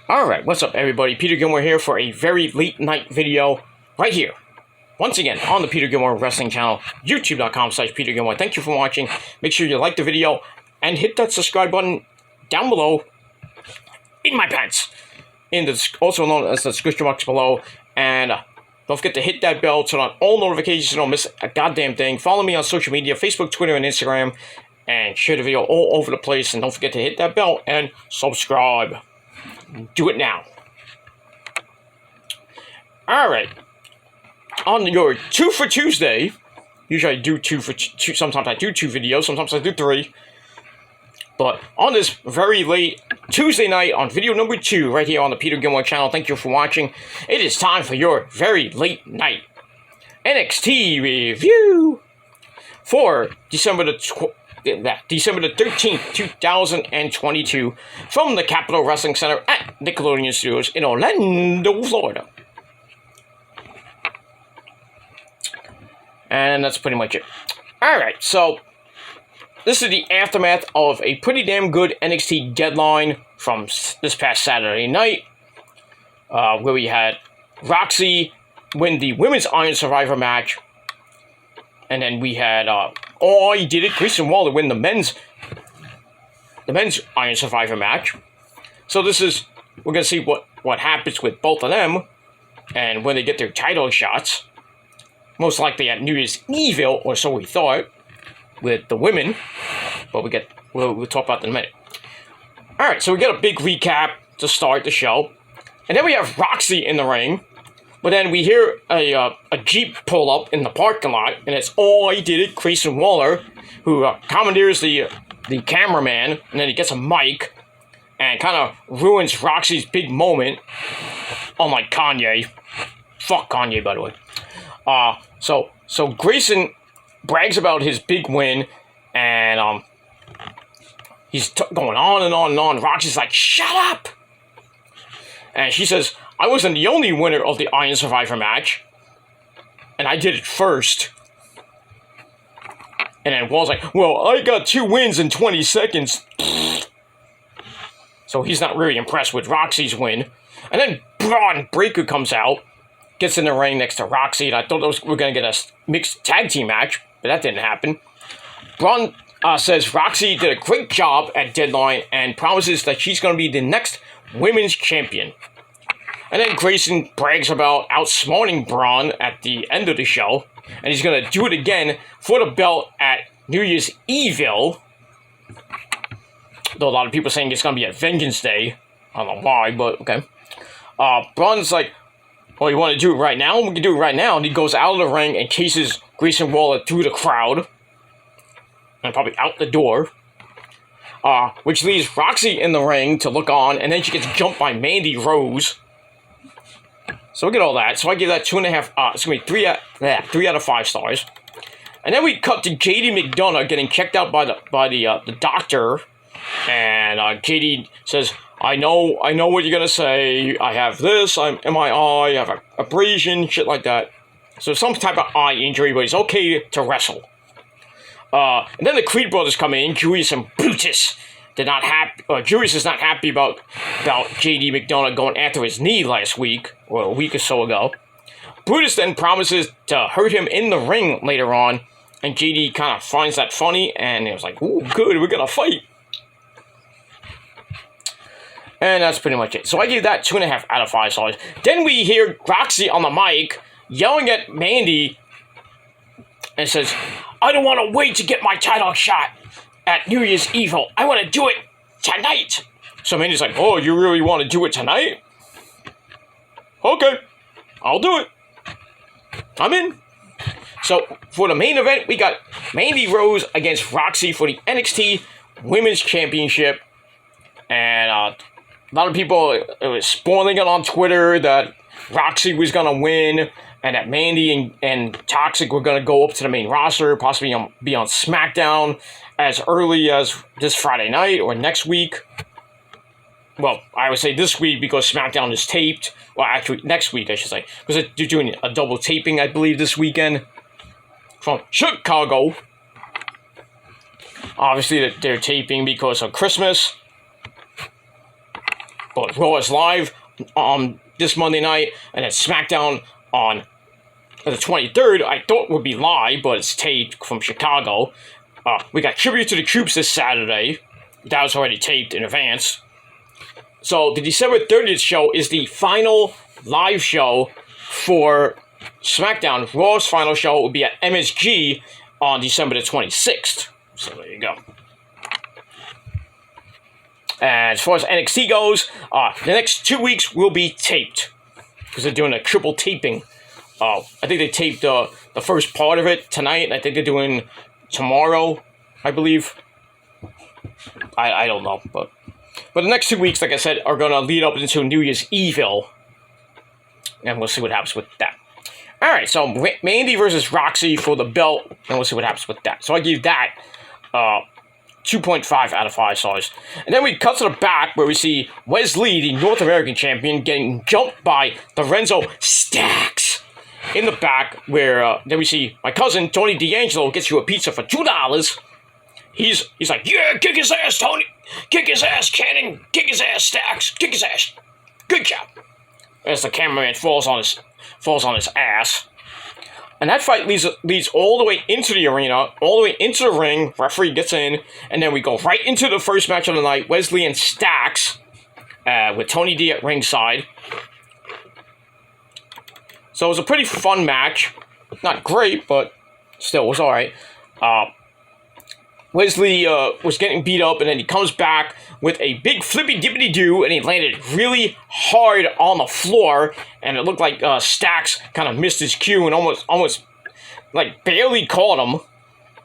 Alright, what's up everybody? Peter Gilmore here for a very late night video right here. Once again, on the Peter Gilmore Wrestling channel, youtube.com/Peter Gilmore. Thank you for watching. Make sure you like the video and hit that subscribe button down below in my pants. Also known as the description box below. And don't forget to hit that bell, turn on all notifications so you don't miss a goddamn thing. Follow me on social media, Facebook, Twitter, and Instagram. And share the video all over the place. And don't forget to hit that bell and subscribe. Do it now. Alright. On your 2 for Tuesday, usually I do 2 for 2, sometimes I do 2 videos, sometimes I do 3. But on this very late Tuesday night, on video number 2, right here on the Peter Gilmore channel, thank you for watching. It is time for your very late night NXT review for December the 13th, 2022, from the Capitol Wrestling Center at Nickelodeon Studios in Orlando, Florida. And that's pretty much it. Alright, so this is the aftermath of a pretty damn good NXT deadline from this past Saturday night, where we had Roxy win the Women's Iron Survivor match, and then we had Grayson Waller win the men's Iron Survivor match. So we're gonna see what happens with both of them, and when they get their title shots. Most likely at New Year's Evil, or so we thought, with the women. But we'll talk about that in a minute. Alright, so we get a big recap to start the show. And then we have Roxy in the ring. But then we hear a Jeep pull up in the parking lot. And it's Grayson Waller, who commandeers the cameraman. And then he gets a mic. And kind of ruins Roxy's big moment. Unlike Kanye. Fuck Kanye, by the way. So Grayson brags about his big win, and he's going on and on and on. Roxy's like, "Shut up!" And she says, "I wasn't the only winner of the Iron Survivor match, and I did it first." And then Wall's like, "Well, I got 2 wins in 20 seconds." So he's not really impressed with Roxy's win. And then Braun Breaker comes out. Gets in the ring next to Roxy, and I thought we were going to get a mixed tag team match, but that didn't happen. Braun says Roxy did a great job at Deadline and promises that she's going to be the next women's champion. And then Grayson brags about outsmarting Braun at the end of the show, and he's going to do it again for the belt at New Year's Evil. Though a lot of people are saying it's going to be at Vengeance Day. I don't know why, but okay. Braun's like, "Well, you want to do it right now? We can do it right now." And he goes out of the ring and chases Grayson Waller through the crowd. And probably out the door. Which leaves Roxy in the ring to look on. And then she gets jumped by Mandi Rose. So we get all that. So I give that 3 out of 5 stars. And then we cut to JD McDonough getting checked out by the doctor. And JD says, I know what you're gonna say. I have this, I'm in my eye, I have an abrasion, shit like that. So some type of eye injury, but he's okay to wrestle. And then the Creed brothers come in, Julius and Brutus. Julius is not happy about JD McDonough going after his knee last week, or a week or so ago. Brutus then promises to hurt him in the ring later on, and JD kind of finds that funny, and it was like, "Ooh, good, we're gonna fight." And that's pretty much it. So I gave that 2.5 out of 5 stars. Then we hear Roxy on the mic yelling at Mandi and says, "I don't want to wait to get my title shot at New Year's Evil. I want to do it tonight." So Mandi's like, "Oh, you really want to do it tonight? Okay, I'll do it. I'm in." So for the main event, we got Mandi Rose against Roxy for the NXT Women's Championship. And a lot of people was spoiling it on Twitter that Roxy was going to win and that Mandi and Toxic were going to go up to the main roster, possibly be on SmackDown as early as this Friday night or next week. Well, I would say this week because SmackDown is taped. Well, actually, next week, I should say. Because they're doing a double taping, I believe, this weekend from Chicago. Obviously, they're taping because of Christmas. but Raw is live this Monday night, and then SmackDown on the 23rd, I thought would be live, but it's taped from Chicago. We got Tribute to the Troops this Saturday. That was already taped in advance. So the December 30th show is the final live show for SmackDown. Raw's final show will be at MSG on December the 26th. So there you go. And as far as NXT goes, the next 2 weeks will be taped. Because they're doing a triple taping. I think they taped the first part of it tonight. And I think they're doing tomorrow, I believe. I don't know. But the next 2 weeks, like I said, are going to lead up into New Year's Evil. And we'll see what happens with that. Alright, so Mandi versus Roxy for the belt. And we'll see what happens with that. So I give that 2.5 out of 5 stars. And then we cut to the back where we see Wesley, the North American champion, getting jumped by Lorenzo Stacks in the back, where then we see my cousin, Tony D'Angelo, gets you a pizza for $2. He's like, yeah, kick his ass, Tony. Kick his ass, Cannon. Kick his ass, Stacks. Kick his ass. Good job. As the cameraman falls on his ass. And that fight leads all the way into the arena, all the way into the ring. Referee gets in, and then we go right into the first match of the night, Wesley and Stacks, with Tony D at ringside. So it was a pretty fun match. Not great, but still, it was alright. Wesley was getting beat up, and then he comes back with a big flippy-dippity-doo, and he landed really hard on the floor, and it looked like Stacks kind of missed his cue and almost like, barely caught him.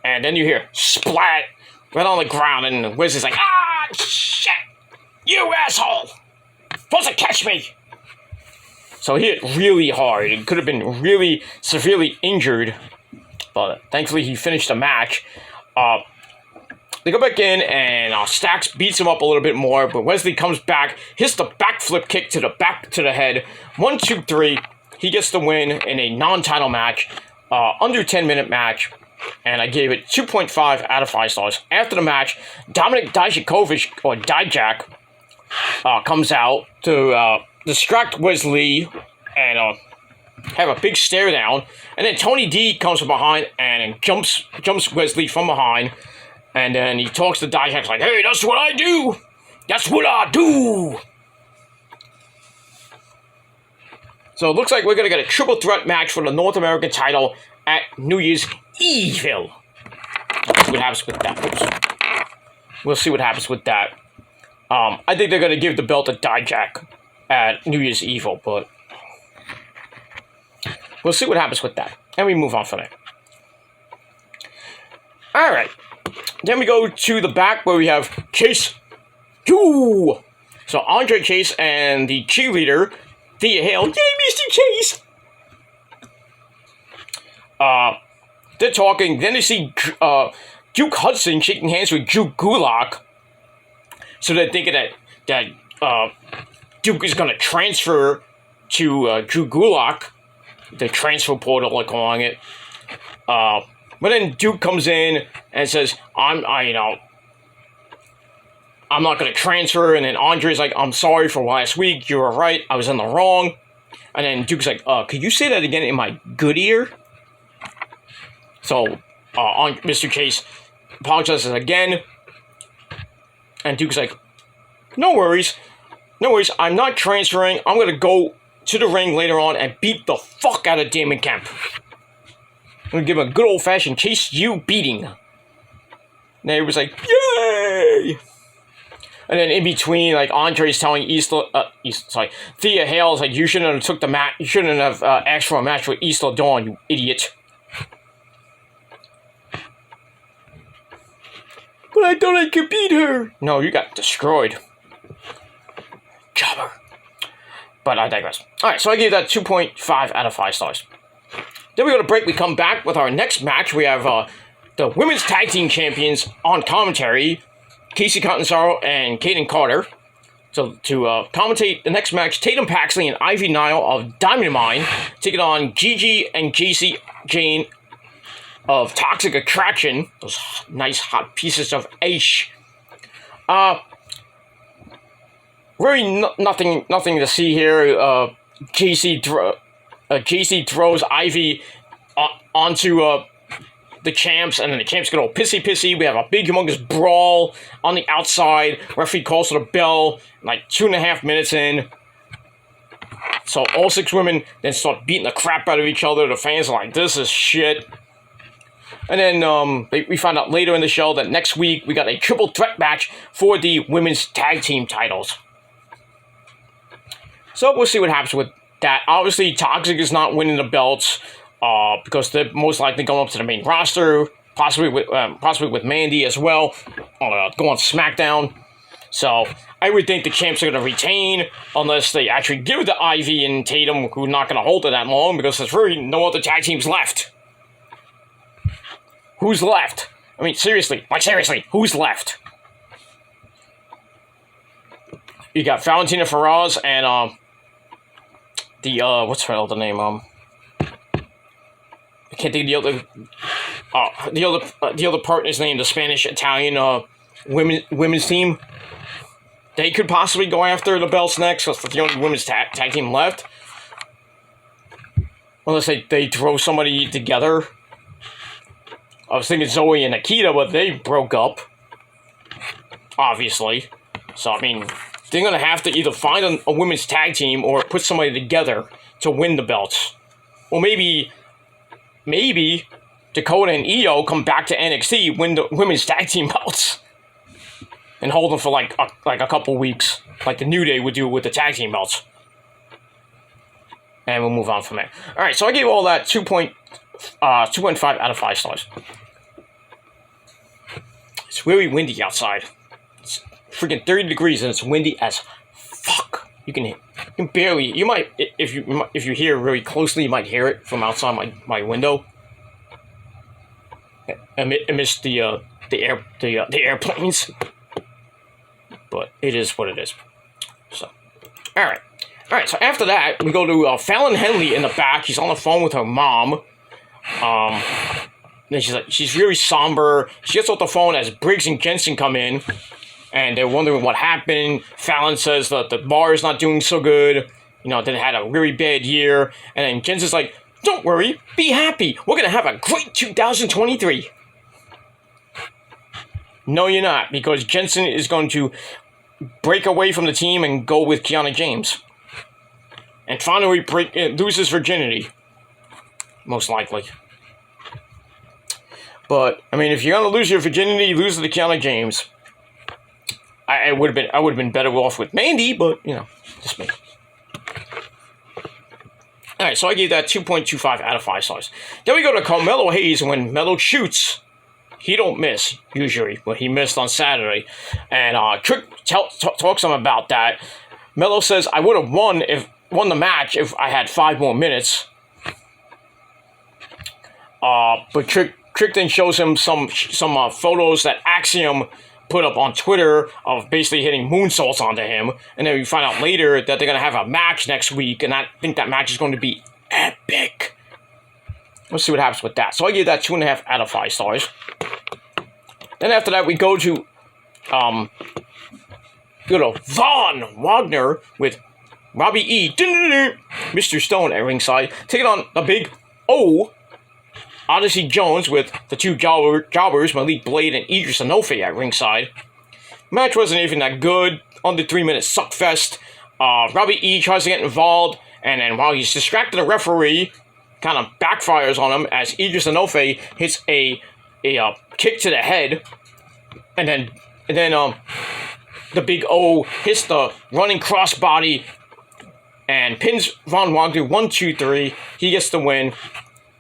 And then you hear splat right on the ground, and Wesley's like, ah, shit, you asshole, supposed to catch me. So he hit really hard. It could have been really severely injured, but thankfully he finished the match. They go back in, and Stacks beats him up a little bit more, but Wesley comes back, hits the backflip kick to the back to the head. 1, 2, 3. He gets the win in a non-title match, under 10-minute match, and I gave it 2.5 out of 5 stars. After the match, Dominic Dijakovic, or Dijak, comes out to distract Wesley and have a big stare down, and then Tony D comes from behind and jumps Wesley from behind. And then he talks to Dijak like, hey, that's what I do! That's what I do! So it looks like we're going to get a triple threat match for the North American title at New Year's Evil. We'll see what happens with that. We'll see what happens with that. I think they're going to give the belt to Dijak at New Year's Evil, but we'll see what happens with that. And we move on from there. Alright. Then we go to the back where we have Chase 2. So Andre Chase and the cheerleader, Thea Hale. Yay, Mr. Chase! They're talking. Then they see Duke Hudson shaking hands with Drew Gulak. So they're thinking that Duke is going to transfer to Drew Gulak. The transfer portal, like calling it. But then Duke comes in and says, I'm not going to transfer. And then Andre's like, I'm sorry for last week. You were right. I was in the wrong. And then Duke's like, could you say that again in my good ear? So, Mr. Chase apologizes again. And Duke's like, no worries. No worries. I'm not transferring. I'm going to go to the ring later on and beat the fuck out of Damon Kemp. I'm going to give him a good old-fashioned Chase U beating. And then he was like, yay! And then in between, like, Andre's telling Thea Hale's like, you shouldn't have took the match. You shouldn't have asked for a match with Isla Dawn, you idiot. But I thought I could beat her. No, you got destroyed. Jobber. But I digress. Alright, so I gave that 2.5 out of 5 stars. Then we go to break. We come back with our next match. We have the Women's Tag Team Champions on commentary, Casey Catanzaro and Kaden Carter. So to commentate the next match, Tatum Paxley and Ivy Nile of Diamond Mine taking on Gigi and JC Jane of Toxic Attraction. Those nice hot pieces of ice. really nothing to see here. JC throws Ivy onto the champs, and then the champs get all pissy. We have a big, humongous brawl on the outside. Referee calls for the bell, like 2.5 minutes in. So all 6 women then start beating the crap out of each other. The fans are like, this is shit. And then we find out later in the show that next week we got a triple threat match for the women's tag team titles. So we'll see what happens with that. Obviously, Toxic is not winning the belts because they're most likely going up to the main roster, possibly with Mandi as well. Go on SmackDown. So I would think the champs are going to retain unless they actually give the Ivy and Tatum, who are not going to hold it that long because there's really no other tag teams left. Who's left? I mean, seriously, who's left? You got Valentina Feroz and what's her other name? I can't think of the other partner's name. The Spanish Italian women's team. They could possibly go after the belts next. That's the only women's tag team left. Unless they throw somebody together. I was thinking Zoe and Nikita, but they broke up. Obviously. So, I mean, they're going to have to either find a women's tag team or put somebody together to win the belts. Or maybe Dakota and Io come back to NXT, win the women's tag team belts. And hold them for like a couple weeks. Like the New Day would do with the tag team belts. And we'll move on from there. Alright, so I gave all that 2.5 out of 5 stars. It's really windy outside. It's freaking 30 degrees and it's windy as fuck. You can barely, you might, if you hear really closely, you might hear it from outside my window. Amidst the airplanes. But it is what it is. So, alright, so after that, we go to Fallon Henley in the back. She's on the phone with her mom. Then she's really somber. She gets off the phone as Briggs and Jensen come in, and they're wondering what happened. Fallon says that the bar is not doing so good. You know, they had a really bad year. And then Jensen's like, don't worry, be happy. We're going to have a great 2023. No, you're not, because Jensen is going to break away from the team and go with Kiana James. And finally lose his virginity. Most likely. But, I mean, if you're going to lose your virginity, lose it to Kiana James. I would have been better off with Mandi, but, you know, just me. Alright, so I gave that 2.25 out of 5 stars. Then we go to Carmelo Hayes, and when Melo shoots, he don't miss, usually, but he missed on Saturday. And Trick talks to him about that. Melo says, I would have won the match if I had 5 more minutes. But Trick then shows him some photos that Axiom put up on Twitter of basically hitting moonsaults onto him. And then we find out later that they're going to have a match next week, and I think that match is going to be epic. Let's see what happens with that. So I give that 2.5 out of 5 stars. Then after that, we go to Von Wagner with Robbie E. Mr. Stone at ringside, taking on the big O. Odyssey Jones with the two jobbers, Malik Blade and Idris Anofe at ringside. Match wasn't even that good. Under 3-minute suckfest. Robbie E tries to get involved, and then while he's distracting the referee, kind of backfires on him as Idris Anofe hits a kick to the head, and then the big O hits the running crossbody and pins Von Wagner 1, 2, 3. He gets the win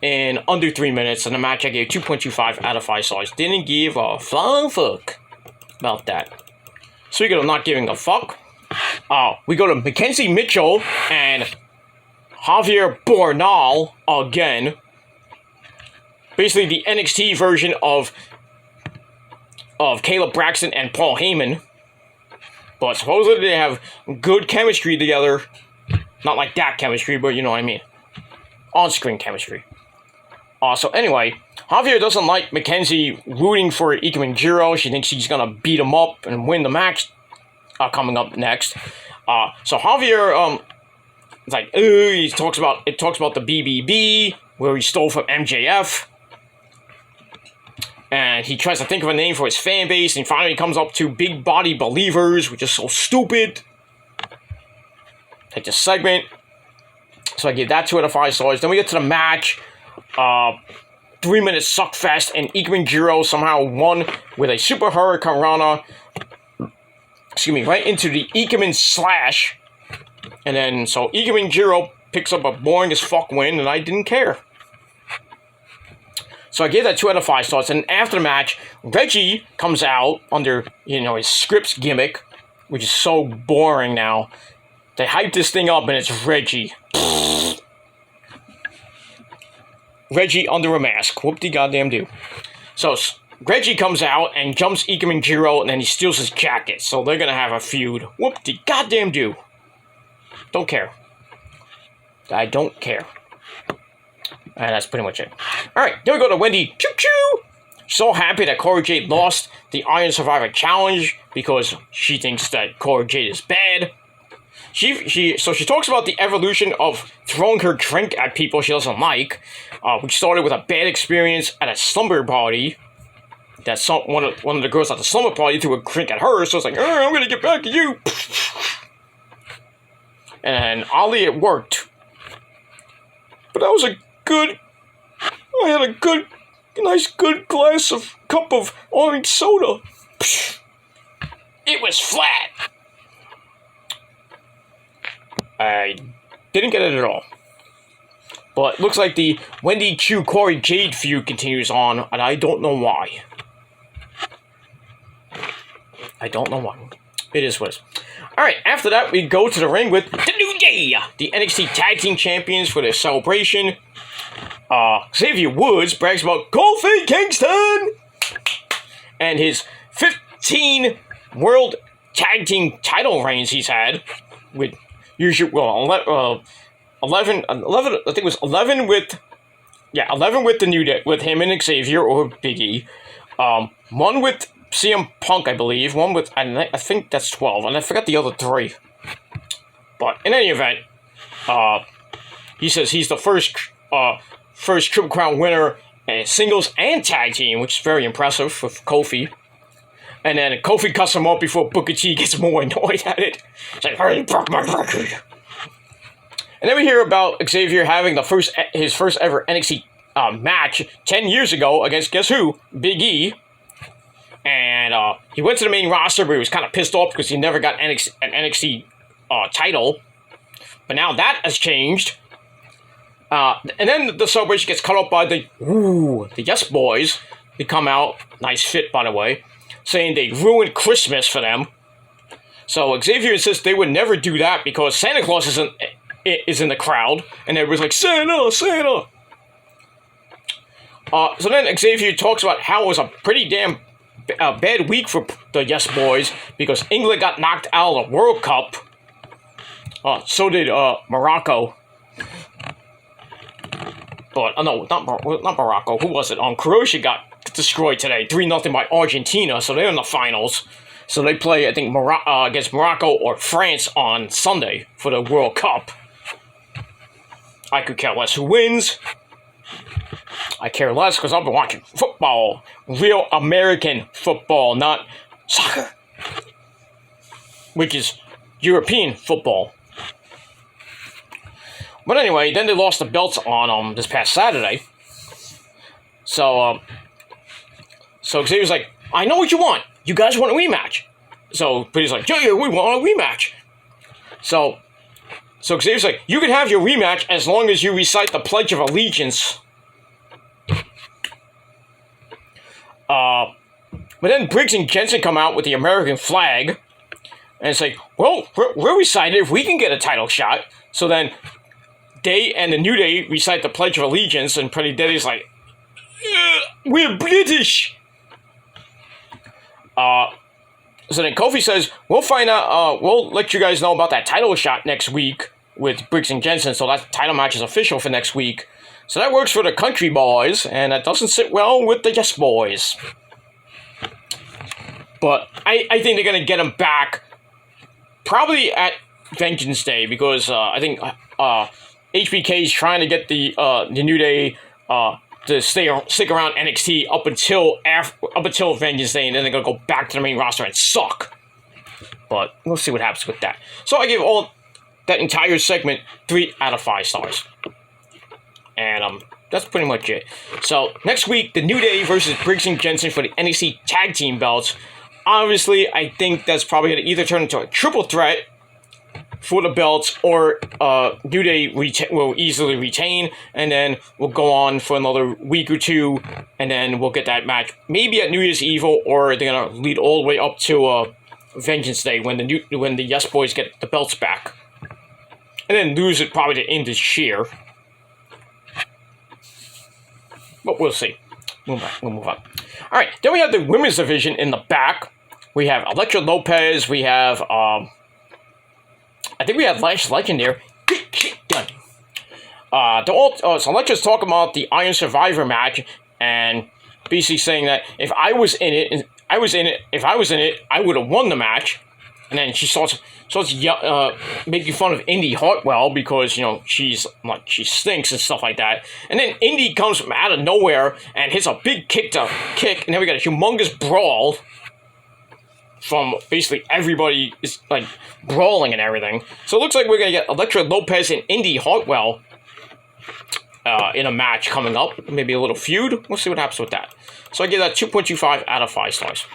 in under 3 minutes, and the match I gave 2.25 out of 5 stars. Didn't give a flying fuck about that. Speaking of not giving a fuck, we go to Mackenzie Mitchell and Javier Bornal again. Basically the NXT version of Caleb Braxton and Paul Heyman. But supposedly they have good chemistry together. Not like that chemistry, but you know what I mean. On-screen chemistry. So anyway, Javier doesn't like Mackenzie rooting for Ikemen Jiro. She thinks she's going to beat him up and win the match coming up next. So Javier, it's like, it talks about the BBB, where he stole from MJF. And he tries to think of a name for his fan base, and finally comes up to Big Body Believers, which is so stupid. Take this segment. So I give that 2 out of 5 stars. Then we get to the match. 3-minute suckfest, and Ikemen Jiro somehow won with a Super Hurricane Rana. Right into the Ikemen Slash. And then, so Ikemen Jiro picks up a boring as fuck win, and I didn't care. So I gave that 2 out of 5 stars. And after the match, Reggie comes out under, his Scripps gimmick, which is so boring now. They hype this thing up, and it's Reggie. Reggie under a mask. Whoop-de-goddamn-do. So Reggie comes out and jumps Ikemen Jiro, and then he steals his jacket. So they're going to have a feud. Whoop-de-goddamn-do. Don't care. I don't care. And that's pretty much it. Alright, then we go to Wendy. Choo-choo! So happy that Cora Jade lost the Iron Survivor Challenge because she thinks that Cora Jade is bad. She talks about the evolution of throwing her drink at people she doesn't like, which started with a bad experience at a slumber party. That one of the girls at the slumber party threw a drink at her, so it's like, I'm gonna get back at you. And oddly, it worked. But that was I had a nice cup of orange soda. It was flat. I didn't get it at all. But looks like the Wendy Q Corey Jade feud continues on, and I don't know why. I don't know why. It is what it is. Alright, after that, we go to the ring with the New Day, the NXT Tag Team Champions for their celebration. Xavier Woods brags about Kofi Kingston and his 15 World Tag Team title reigns he's had with usually 11. I think it was 11 with 11 with the New Day, with him and Xavier or Big E. 1 with CM Punk, I believe. 1 with I think that's 12, and I forgot the other 3. But in any event, he says he's the first Triple Crown winner in singles and tag team, which is very impressive for Kofi. And then Kofi cuts him off before Booker T gets more annoyed at it. He's like, "Hey, you broke my record." And then we hear about Xavier having his first ever NXT match 10 years ago against, guess who? Big E. And he went to the main roster, but he was kind of pissed off because he never got an NXT title. But now that has changed. And then the celebration gets cut off by the Yes Boys. They come out, nice fit by the way, saying they ruined Christmas for them. So Xavier insists they would never do that because Santa Claus is in the crowd, and everybody's like, Santa! So then Xavier talks about how it was a pretty damn bad week for the Yes Boys because England got knocked out of the World Cup. So did Morocco. But, no, not Morocco. Who was it? Croatia got destroyed today. 3-0 by Argentina, so they're in the finals. So they play, I think, against Morocco or France on Sunday for the World Cup. I could care less who wins. I care less because I've been watching football. Real American football, not soccer. Which is European football. But anyway, then they lost the belts on this past Saturday. So Xavier's like, I know what you want. You guys want a rematch. So he's like, yeah, we want a rematch. So Xavier's like, you can have your rematch as long as you recite the Pledge of Allegiance. But then Briggs and Jensen come out with the American flag. And it's like, well, we're reciting if we can get a title shot. So then they and the New Day recite the Pledge of Allegiance, and Pretty Daddy's like, we're British. So then Kofi says, we'll find out, we'll let you guys know about that title shot next week with Briggs and Jensen, so that title match is official for next week. So that works for the Country Boys, and that doesn't sit well with the Yes Boys. But I think they're going to get them back probably at Vengeance Day because I think HBK is trying to get the New Day to stick around NXT up until Vengeance Day, and then they're gonna go back to the main roster and suck. But we'll see what happens with that. So I gave all that entire segment 3 out of 5 stars, and that's pretty much it. So next week, the New Day versus Briggs and Jensen for the NXT Tag Team belts. Obviously, I think that's probably gonna either turn into a triple threat for the belts, or New Day will easily retain, and then we'll go on for another week or two, and then we'll get that match maybe at New Year's Eve, or they're gonna lead all the way up to Vengeance Day when the Yes Boys get the belts back, and then lose it probably to end this year. But we'll see. We'll move on. All right, then we have the women's division in the back. We have Elektra Lopez. We have I think we have Lash Legend there. Get shit done. So Elektra's talking about the Iron Survivor match, and basically saying that if I was in it, I would have won the match. And then she starts making fun of Indy Hartwell because, you know, she stinks and stuff like that. And then Indy comes from out of nowhere and hits a big kick, and then we got a humongous brawl from basically everybody is like brawling and everything. So it looks like we're gonna get Elektra Lopez and Indy Hartwell in a match coming up. Maybe a little feud. We'll see what happens with that. So I give that 2.25 out of 5 stars.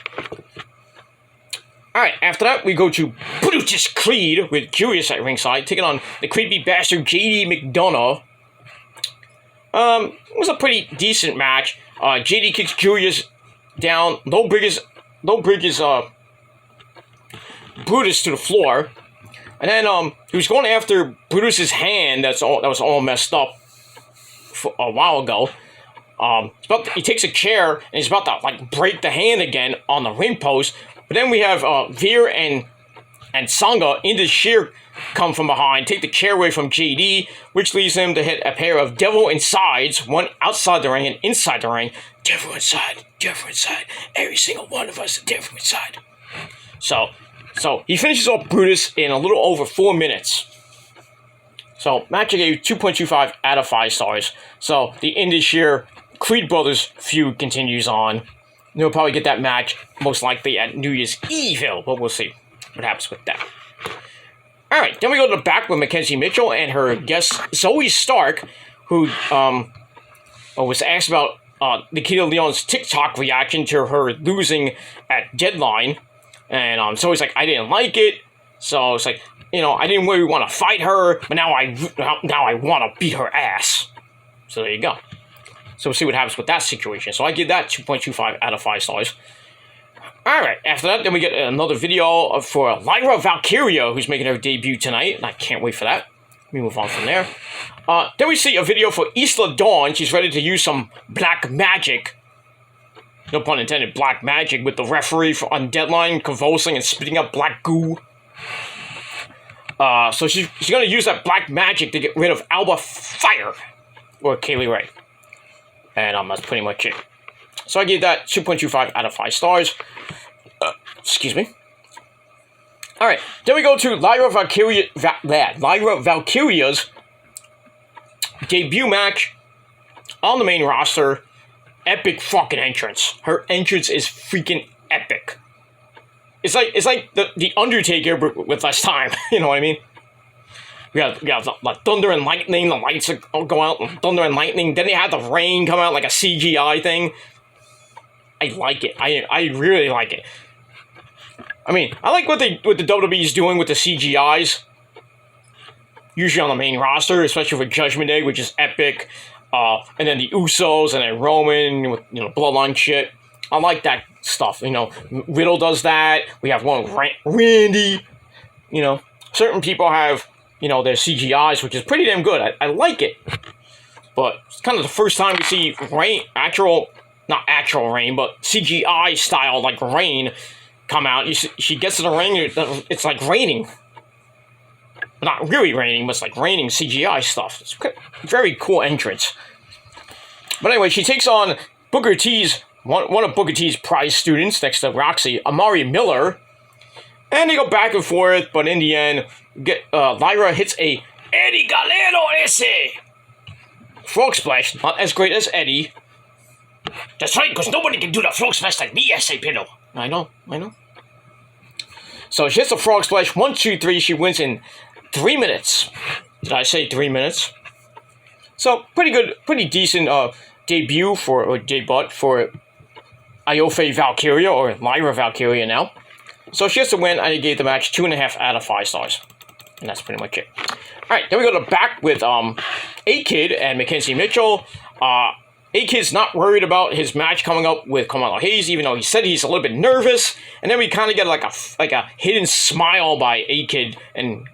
Alright, after that, we go to Brutus Creed with Julius at ringside, taking on the creepy bastard JD McDonough. It was a pretty decent match. JD kicks Julius down, low bridges Brutus to the floor. And then he was going after Brutus's hand that was all messed up a while ago. He takes a chair and he's about to like break the hand again on the ring post. But then we have Veer and Sangha in the sheer come from behind, take the chair away from JD, which leaves him to hit a pair of devil insides, one outside the ring and inside the ring. Devil inside, every single one of us, devil inside. So he finishes off Brutus in a little over 4 minutes. So match I gave 2.25 out of 5 stars. So the Indus Sheer Creed Brothers feud continues on. They'll probably get that match most likely at New Year's Evil, but we'll see what happens with that. Alright, then we go to the back with Mackenzie Mitchell and her guest Zoe Stark, who was asked about Nikita Lyon's TikTok reaction to her losing at Deadline. And Zoe's like, I didn't like it. So it's like, you know, I didn't really want to fight her, but now I want to beat her ass. So there you go. So we'll see what happens with that situation. So I give that 2.25 out of 5 stars. Alright, after that, then we get another video for Lyra Valkyria, who's making her debut tonight. And I can't wait for that. Let me move on from there. Then we see a video for Isla Dawn. She's ready to use some black magic. No pun intended, black magic, with the referee on Deadline convulsing and spitting up black goo. So she's going to use that black magic to get rid of Alba Fire, or Kaylee Ray. And that's pretty much it. So I gave that 2.25 out of 5 stars. Excuse me. Alright, then we go to Lyra Valkyria's debut match on the main roster. Epic fucking entrance. Her entrance is freaking epic. It's like the Undertaker with less time. You know what I mean? We have like thunder and lightning. The lights go out. Thunder and lightning. Then they have the rain come out like a CGI thing. I like it. I really like it. I mean, I like what the WWE is doing with the CGIs. Usually on the main roster, especially for Judgment Day, which is epic. And then the Usos and then Roman with, you know, bloodline shit. I like that stuff. You know, Riddle does that. We have one Randy. You know, certain people have, you know, their CGIs, which is pretty damn good. I like it. But it's kind of the first time we see not actual rain, but CGI style, like rain, come out. She gets in the ring, it's like raining. Not really raining, but it's like raining CGI stuff. It's a very cool entrance. But anyway, she takes on Booker T's, one of Booker T's prize students next to Roxy, Amari Miller. And they go back and forth, but in the end, Lyra hits a Eddie Galero ese frog splash, not as great as Eddie. That's right, because nobody can do the frog splash like me, ese pillow. I know. So she hits the frog splash, 1, 2, 3, she wins in 3 minutes. Did I say 3 minutes? So, pretty good, pretty decent debut for Iofe Valkyria, or Lyra Valkyria now. So she has to win, and I gave the match 2.5 out of 5 stars. And that's pretty much it. Alright, then we go to back with A-Kid and Mackenzie Mitchell. A-Kid's not worried about his match coming up with Carmelo Hayes, even though he said he's a little bit nervous. And then we kind of get like a hidden smile by A-Kid, and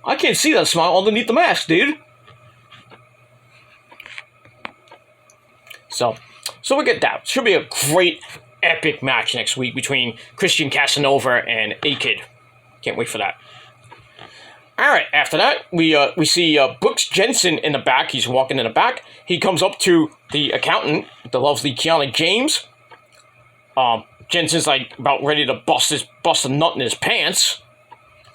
I can't see that smile underneath the mask, dude. So we get that. Should be a great, epic match next week between Christian Casanova and A-Kid. Can't wait for that. Alright, after that, we see Brooks Jensen in the back. He's walking in the back. He comes up to the accountant, the lovely Kiana James. Jensen's like about ready to bust a nut in his pants.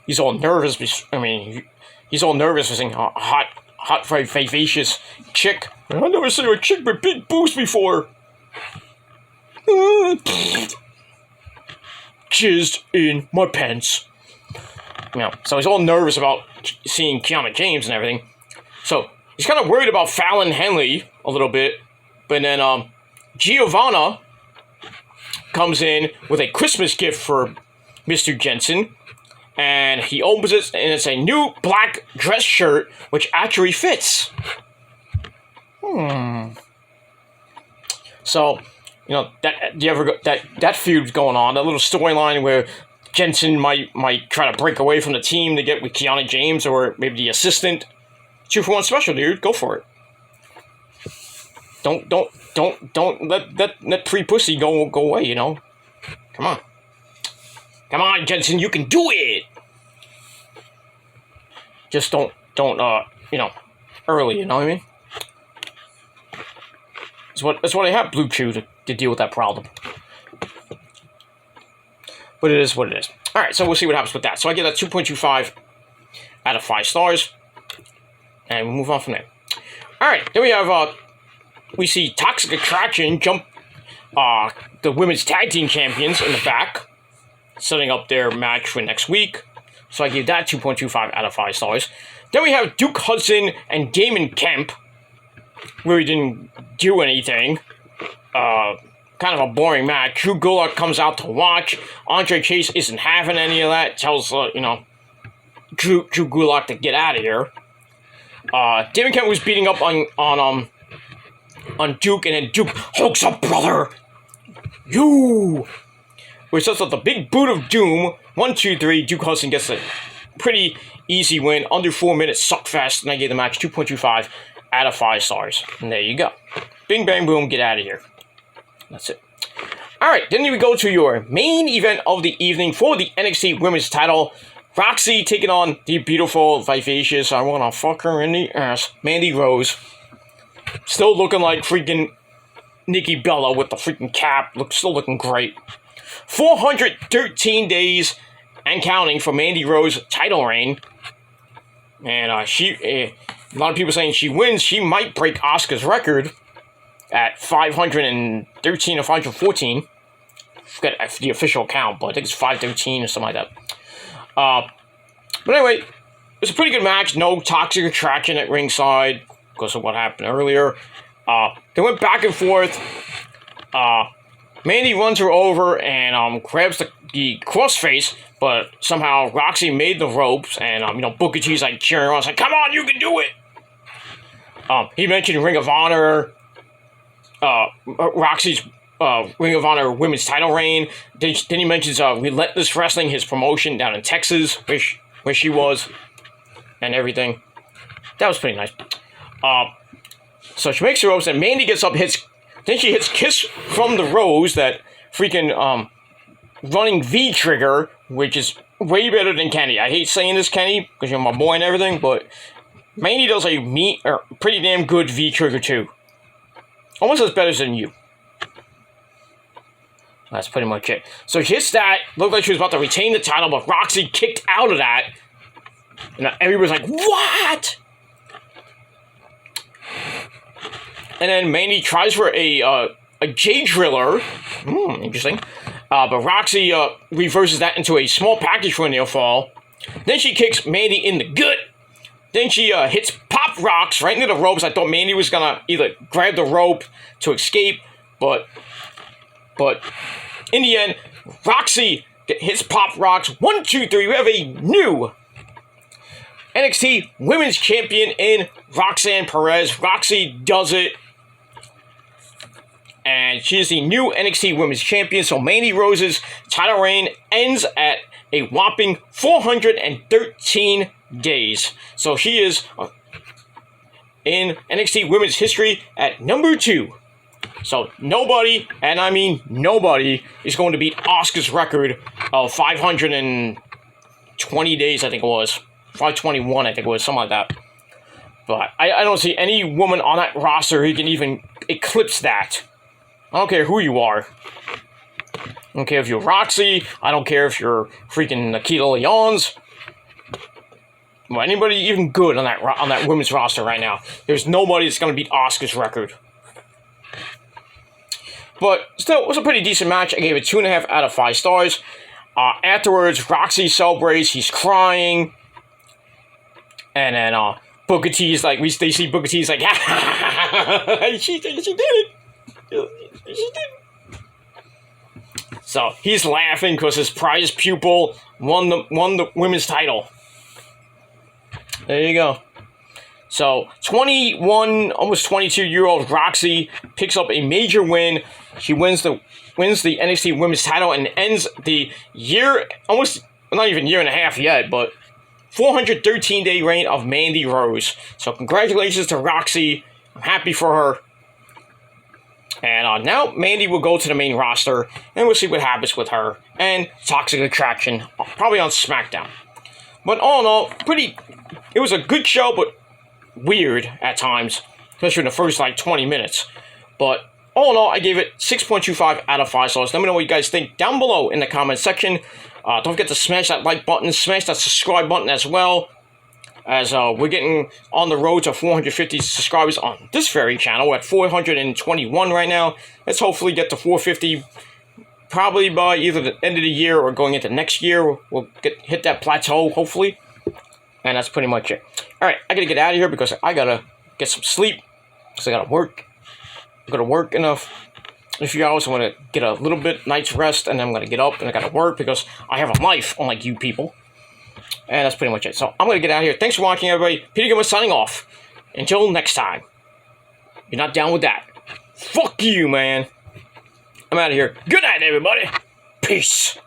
He's all nervous. He's all nervous for seeing a hot, very vivacious chick. I've never seen a chick with big boobs before. Jizzed in my pants. So he's all nervous about seeing Kiana James and everything. So he's kind of worried about Fallon Henley a little bit. But then Giovanna comes in with a Christmas gift for Mr. Jensen. And he opens it, and it's a new black dress shirt, which actually fits. So, that feud's going on. That little storyline where Jensen might try to break away from the team to get with Kiana James or maybe the assistant. 2-for-1 special, dude. Go for it. Don't let pre-pussy go away, you know? Come on, Jensen, you can do it! Just don't, early, you know what I mean? That's what I have Blue Chew to deal with that problem. But it is what it is. Alright, so we'll see what happens with that. So I get a 2.25 out of 5 stars. And we'll move on from there. Alright, then we have, we see Toxic Attraction jump the women's tag team champions in the back, setting up their match for next week. So I give that 2.25 out of 5 stars. Then we have Duke Hudson and Damon Kemp, where he didn't do anything. Kind of a boring match. Drew Gulak comes out to watch. Andre Chase isn't having any of that. Tells, Drew Gulak to get out of here. Damon Kemp was beating up on Duke, and then Duke hulks up, brother. You! Which sets up the big boot of doom. 1, 2, 3. Duke Hudson gets a pretty easy win. Under 4 minutes, suckfest. And I gave the match 2.25 out of 5 stars. And there you go. Bing, bang, boom. Get out of here. That's it. Alright, then we go to your main event of the evening for the NXT Women's title. Roxy taking on the beautiful, vivacious, I wanna fuck her in the ass, Mandy Rose. Still looking like freaking Nikki Bella with the freaking cap. Still looking great. 413 days and counting for Mandy Rose's title reign. And a lot of people saying she wins. She might break Asuka's record at 513 or 514. I forget the official count, but I think it's 513 or something like that. But anyway, it's a pretty good match. No Toxic Attraction at ringside because of what happened earlier. They went back and forth. Mandy runs her over and grabs the crossface, but somehow Roxy made the ropes, and Booker T's like cheering on, like, "Come on, you can do it!" He mentioned Ring of Honor, Roxy's Ring of Honor women's title reign. Then he mentions Relentless Wrestling, his promotion down in Texas, where she was, and everything. That was pretty nice. So she makes her ropes, and Mandy gets up, then she hits Kiss from the Rose, that freaking running V trigger, which is way better than Kenny. I hate saying this, Kenny, because you're my boy and everything, but Mandy does a pretty damn good V trigger too. Almost as better than you. That's pretty much it. So his stat looked like she was about to retain the title, but Roxy kicked out of that. And everybody's like, what? And then Mandi tries for a J Driller. Interesting. But Roxy reverses that into a small package for a near fall. Then she kicks Mandi in the gut. Then she hits Pop Rocks right into the ropes. I thought Mandi was going to either grab the rope to escape, but in the end, Roxy hits Pop Rocks. 1, 2, 3. We have a new NXT Women's Champion in Roxanne Perez. Roxy does it. And she is the new NXT Women's Champion. So Mandy Rose's title reign ends at a whopping 413 days. So she is in NXT Women's history at number 2. So nobody, and I mean nobody, is going to beat Asuka's record of 520 days, I think it was. 521, I think it was, something like that. But I don't see any woman on that roster who can even eclipse that. I don't care who you are. I don't care if you're Roxy. I don't care if you're freaking Nikita Lyons. Well, anybody even good on that women's roster right now. There's nobody that's going to beat Asuka's record. But still, it was a pretty decent match. I gave it 2.5 out of 5 stars. Afterwards, Roxy celebrates. He's crying. And then Booker T's like, they see Booker T's like, she did it. She did. So he's laughing because his prize pupil won the women's title. There you go. So 21, almost 22-year-old Roxy picks up a major win. She wins the NXT Women's title and ends the year, almost not even year and a half yet, but 413-day reign of Mandy Rose. So congratulations to Roxy. I'm happy for her. And now Mandy will go to the main roster, and we'll see what happens with her and Toxic Attraction, probably on SmackDown. But all in all, it was a good show, but weird at times, especially in the first 20 minutes. But all in all, I gave it 6.25 out of 5 stars. Let me know what you guys think down below in the comment section. Don't forget to smash that like button, smash that subscribe button as well, as we're getting on the road to 450 subscribers on this very channel. We're at 421 right now. Let's hopefully get to 450 probably by either the end of the year or going into next year. We'll hit that plateau, hopefully. And that's pretty much it. Alright, I gotta get out of here because I gotta get some sleep. Because I gotta work. I gotta work in a few hours. I'm gonna get a little bit night's rest, and then I'm gonna get up and I gotta work because I have a life, unlike you people. And that's pretty much it. So I'm gonna get out of here. Thanks for watching, everybody. Peter Gilman signing off. Until next time. You're not down with that. Fuck you, man. I'm out of here. Good night, everybody. Peace.